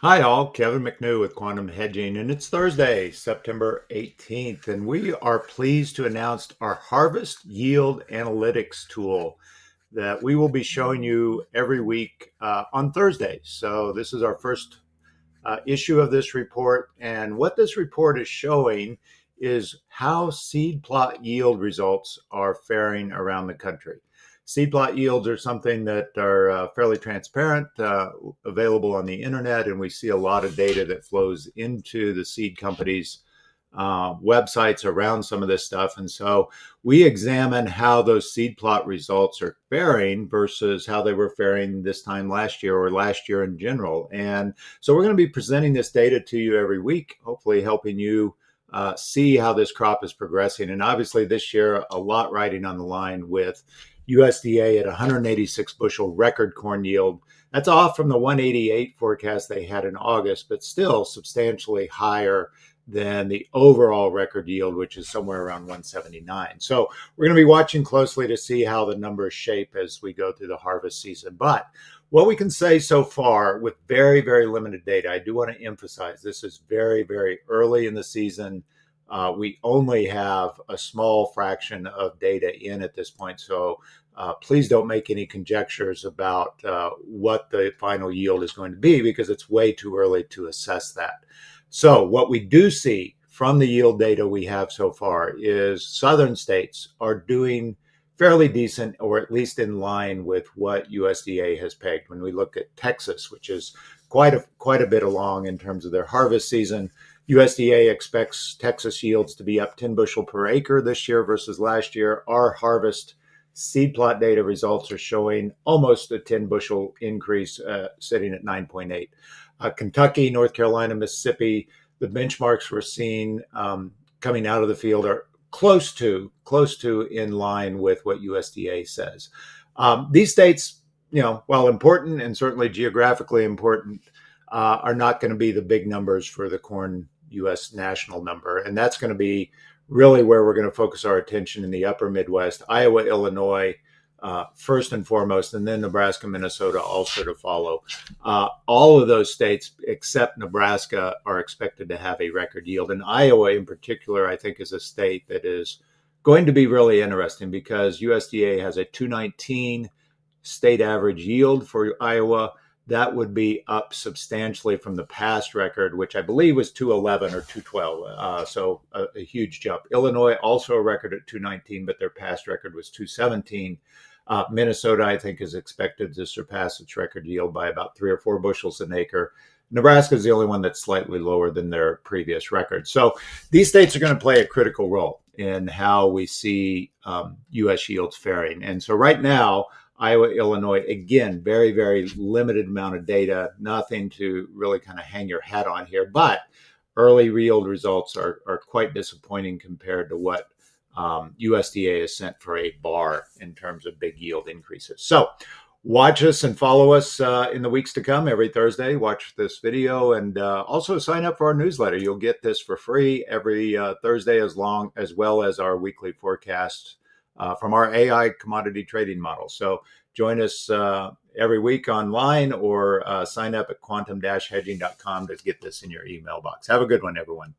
Hi all, Kevin McNew with Quantum Hedging, and it's Thursday, September 18th, and we are pleased to announce our Harvest Yield Analytics tool that we will be showing you every week on Thursday. So this is our first issue of this report, and what this report is showing is how seed plot yield results are faring around the country. Seed plot yields are something that are fairly transparent, available on the internet, and we see a lot of data that flows into the seed companies' websites around some of this stuff. And so we examine how those seed plot results are faring versus how they were faring this time last year or last year in general. And so we're going to be presenting this data to you every week, hopefully helping you see how this crop is progressing. And obviously this year, a lot riding on the line with USDA at 186 bushel record corn yield. That's off from the 188 forecast they had in August, but still substantially higher than the overall record yield, which is somewhere around 179. So we're going to be watching closely to see how the numbers shape as we go through the harvest season. But what we can say so far with very, very limited data, I do want to emphasize this is very, very early in the season. We only have a small fraction of data in at this point. So please don't make any conjectures about what the final yield is going to be because it's way too early to assess that. So what we do see from the yield data we have so far is southern states are doing fairly decent, or at least in line with what USDA has pegged. When we look at Texas, which is quite a bit along in terms of their harvest season, USDA expects Texas yields to be up 10 bushel per acre this year versus last year. Our harvest seed plot data results are showing almost a 10 bushel increase, sitting at 9.8. Kentucky, North Carolina, Mississippi, the benchmarks we're seeing coming out of the field are close to in line with what USDA says. These states, while important and certainly geographically important, are not going to be the big numbers for the corn U.S. national number. And that's going to be really where we're going to focus our attention in the upper Midwest, Iowa, Illinois, first and foremost, and then Nebraska, Minnesota also to follow. All of those states, except Nebraska, are expected to have a record yield. And Iowa in particular, I think, is a state that is going to be really interesting because USDA has a 219 state average yield for Iowa. That would be up substantially from the past record, which I believe was 211 or 212. So a huge jump. Illinois also a record at 219, but their past record was 217. Minnesota, I think, is expected to surpass its record yield by about 3 or 4 bushels an acre. Nebraska is the only one that's slightly lower than their previous record. So these states are going to play a critical role in how we see U.S. yields faring. And so right now, Iowa, Illinois, again, very, very limited amount of data, nothing to really kind of hang your hat on here. But early yield results are quite disappointing compared to what USDA has sent for a bar in terms of big yield increases. So watch us and follow us in the weeks to come every Thursday. Watch this video and also sign up for our newsletter. You'll get this for free every Thursday as well as our weekly forecasts from our AI commodity trading model. So join us every week online or sign up at quantum-hedging.com to get this in your email box. Have a good one, everyone.